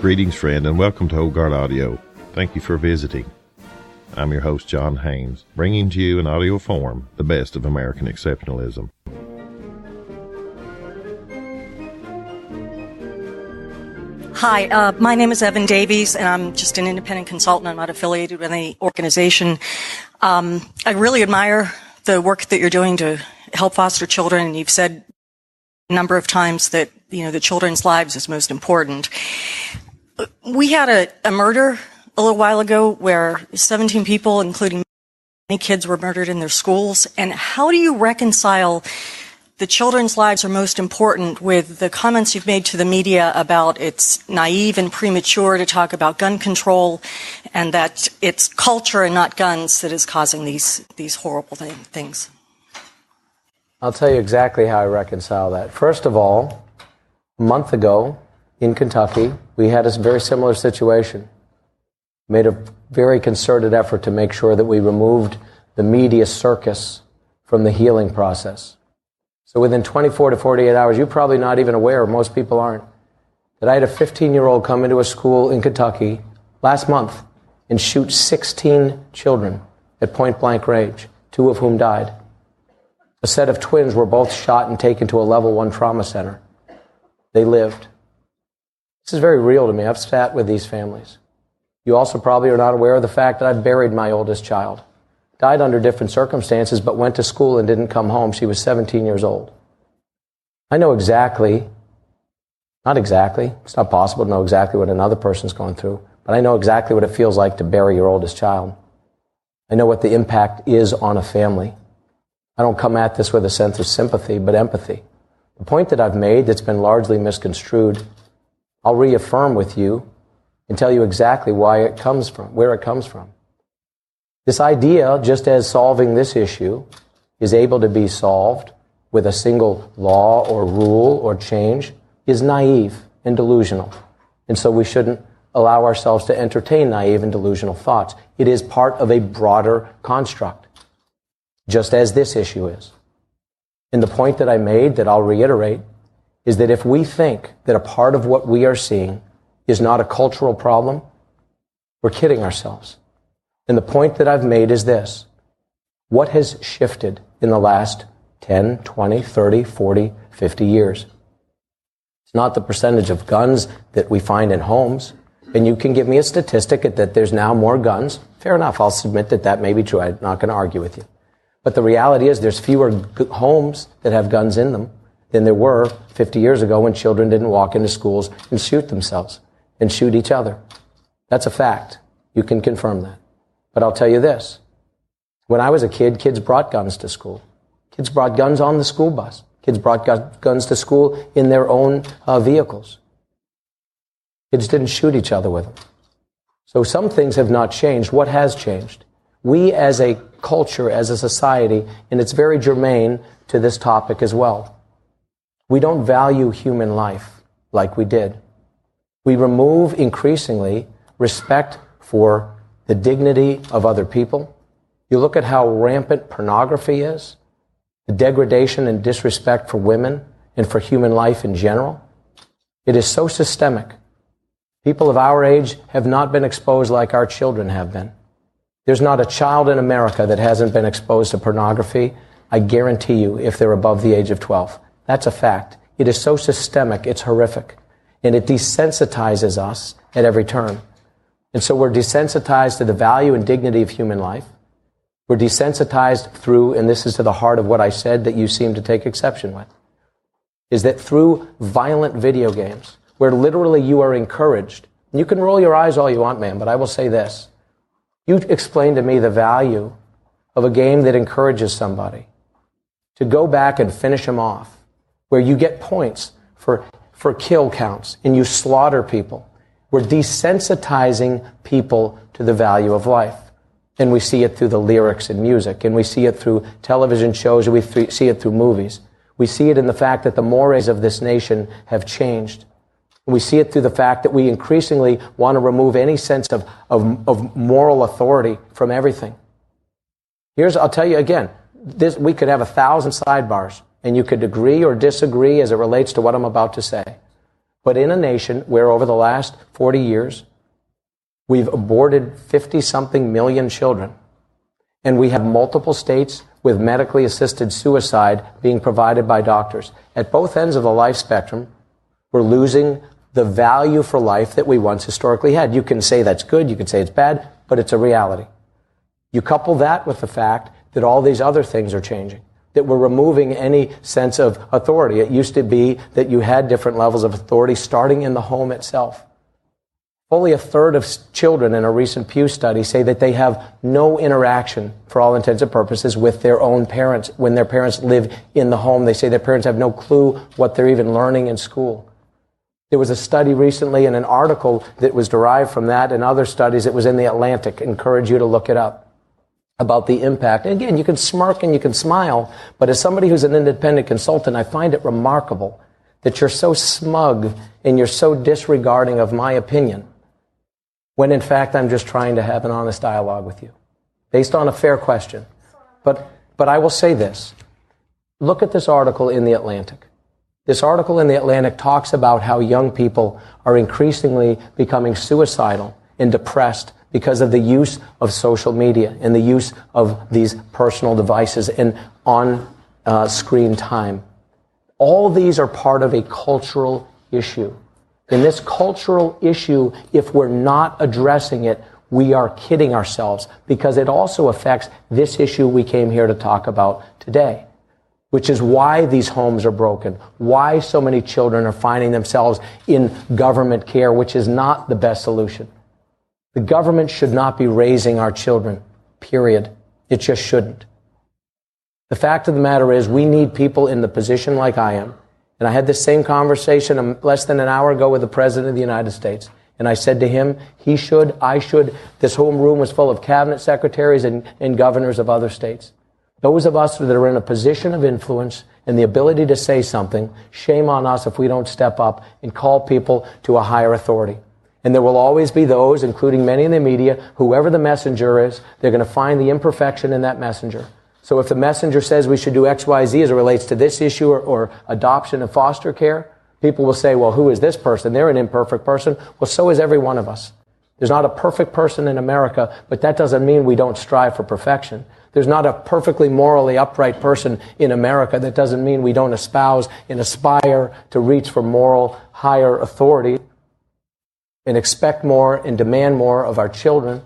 Greetings, friend, and welcome to Old Guard Audio. Thank you for visiting. I'm your host, John Haynes, bringing to you in audio form the best of American exceptionalism. Hi, my name is Evan Davies, and I'm just an independent consultant. I'm not affiliated with any organization. I really admire the work that you're doing to help foster children, and you've said a number of times that, the children's lives is most important. We had a murder a little while ago where 17 people, including many kids, were murdered in their schools. And how do you reconcile the children's lives are most important with the comments you've made to the media about it's naive and premature to talk about gun control and that it's culture and not guns that is causing these horrible things? I'll tell you exactly how I reconcile that. First of all, a month ago in Kentucky, we had a very similar situation. Made a very concerted effort to make sure that we removed the media circus from the healing process. So within 24 to 48 hours, you're probably not even aware, most people aren't, that I had a 15-year-old come into a school in Kentucky last month and shoot 16 children at point-blank range, 2 of whom died. A set of twins were both shot and taken to a level 1 trauma center. They lived. This is very real to me. I've sat with these families. You also probably are not aware of the fact that I've buried my oldest child. Died under different circumstances, but went to school and didn't come home. She was 17 years old. I know exactly, not exactly, it's not possible to know exactly what another person's going through, but I know exactly what it feels like to bury your oldest child. I know what the impact is on a family. I don't come at this with a sense of sympathy, but empathy. The point that I've made that's been largely misconstrued, I'll reaffirm with you and tell you exactly where it comes from. This idea, just as solving this issue is able to be solved with a single law or rule or change, is naive and delusional. And so we shouldn't allow ourselves to entertain naive and delusional thoughts. It is part of a broader construct, just as this issue is. And the point that I made, that I'll reiterate, is that if we think that a part of what we are seeing is not a cultural problem, we're kidding ourselves. And the point that I've made is this. What has shifted in the last 10, 20, 30, 40, 50 years? It's not the percentage of guns that we find in homes. And you can give me a statistic that there's now more guns. Fair enough, I'll submit that may be true. I'm not going to argue with you. But the reality is there's fewer homes that have guns in them than there were 50 years ago when children didn't walk into schools and shoot themselves and shoot each other. That's a fact. You can confirm that. But I'll tell you this. When I was a kid, kids brought guns to school. Kids brought guns on the school bus. Kids brought guns to school in their own vehicles. Kids didn't shoot each other with them. So some things have not changed. What has changed? We as a culture, as a society, and it's very germane to this topic as well, we don't value human life like we did. We remove increasingly respect for the dignity of other people. You look at how rampant pornography is, the degradation and disrespect for women and for human life in general. It is so systemic. People of our age have not been exposed like our children have been. There's not a child in America that hasn't been exposed to pornography, I guarantee you, if they're above the age of 12. That's a fact. It is so systemic, it's horrific. And it desensitizes us at every turn. And so we're desensitized to the value and dignity of human life. We're desensitized through, and this is to the heart of what I said that you seem to take exception with, is that through violent video games, where literally you are encouraged, and you can roll your eyes all you want, man, but I will say this. You explain to me the value of a game that encourages somebody to go back and finish them off, where you get points for kill counts and you slaughter people. We're desensitizing people to the value of life. And we see it through the lyrics in music, and we see it through television shows, and we see it through movies. We see it in the fact that the mores of this nation have changed. We see it through the fact that we increasingly want to remove any sense of moral authority from everything. I'll tell you again, we could have 1,000 sidebars, and you could agree or disagree as it relates to what I'm about to say. But in a nation where over the last 40 years, we've aborted 50-something million children, and we have multiple states with medically assisted suicide being provided by doctors. At both ends of the life spectrum, we're losing the value for life that we once historically had. You can say that's good, you can say it's bad, but it's a reality. You couple that with the fact that all these other things are changing, that we're removing any sense of authority. It used to be that you had different levels of authority starting in the home itself. Only a third of children in a recent Pew study say that they have no interaction, for all intents and purposes, with their own parents. When their parents live in the home, they say their parents have no clue what they're even learning in school. There was a study recently in an article that was derived from that and other studies. It was in the Atlantic. I encourage you to look it up, about the impact. And again, you can smirk and you can smile, but as somebody who's an independent consultant, I find it remarkable that you're so smug and you're so disregarding of my opinion, when in fact I'm just trying to have an honest dialogue with you, based on a fair question. But I will say this. Look at this article in the Atlantic. This article in the Atlantic talks about how young people are increasingly becoming suicidal and depressed because of the use of social media and the use of these personal devices and on-screen time. All these are part of a cultural issue. In this cultural issue, if we're not addressing it, we are kidding ourselves, because it also affects this issue we came here to talk about today, which is why these homes are broken, why so many children are finding themselves in government care, which is not the best solution. The government should not be raising our children, period. It just shouldn't. The fact of the matter is, we need people in the position like I am. And I had this same conversation less than an hour ago with the President of the United States. And I said to him, he should, I should. This whole room was full of cabinet secretaries and governors of other states. Those of us that are in a position of influence and the ability to say something, shame on us if we don't step up and call people to a higher authority. And there will always be those, including many in the media, whoever the messenger is, they're going to find the imperfection in that messenger. So if the messenger says we should do X, Y, Z as it relates to this issue or adoption and foster care, people will say, well, who is this person? They're an imperfect person. Well, so is every one of us. There's not a perfect person in America, but that doesn't mean we don't strive for perfection. There's not a perfectly morally upright person in America. That doesn't mean we don't espouse and aspire to reach for moral higher authority and expect more and demand more of our children.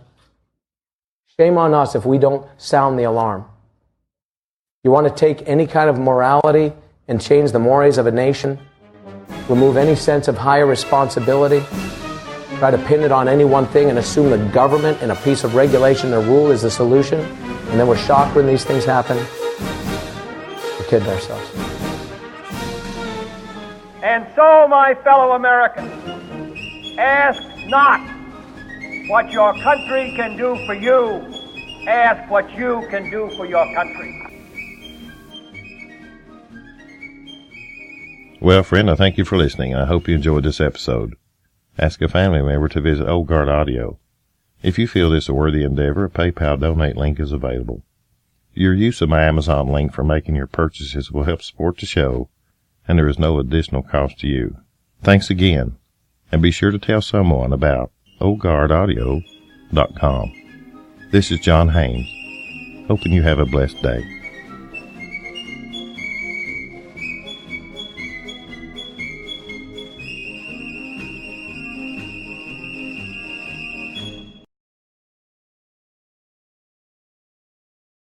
Shame on us if we don't sound the alarm. You want to take any kind of morality and change the mores of a nation, remove any sense of higher responsibility, try to pin it on any one thing and assume the government and a piece of regulation or rule is the solution, and then we're shocked when these things happen. We're kidding ourselves. And so, my fellow Americans, ask not what your country can do for you. Ask what you can do for your country. Well, friend, I thank you for listening, and I hope you enjoyed this episode. Ask a family member to visit Old Guard Audio. If you feel this a worthy endeavor, a PayPal donate link is available. Your use of my Amazon link for making your purchases will help support the show, and there is no additional cost to you. Thanks again, and be sure to tell someone about oldguardaudio.com. This is John Haynes, hoping you have a blessed day.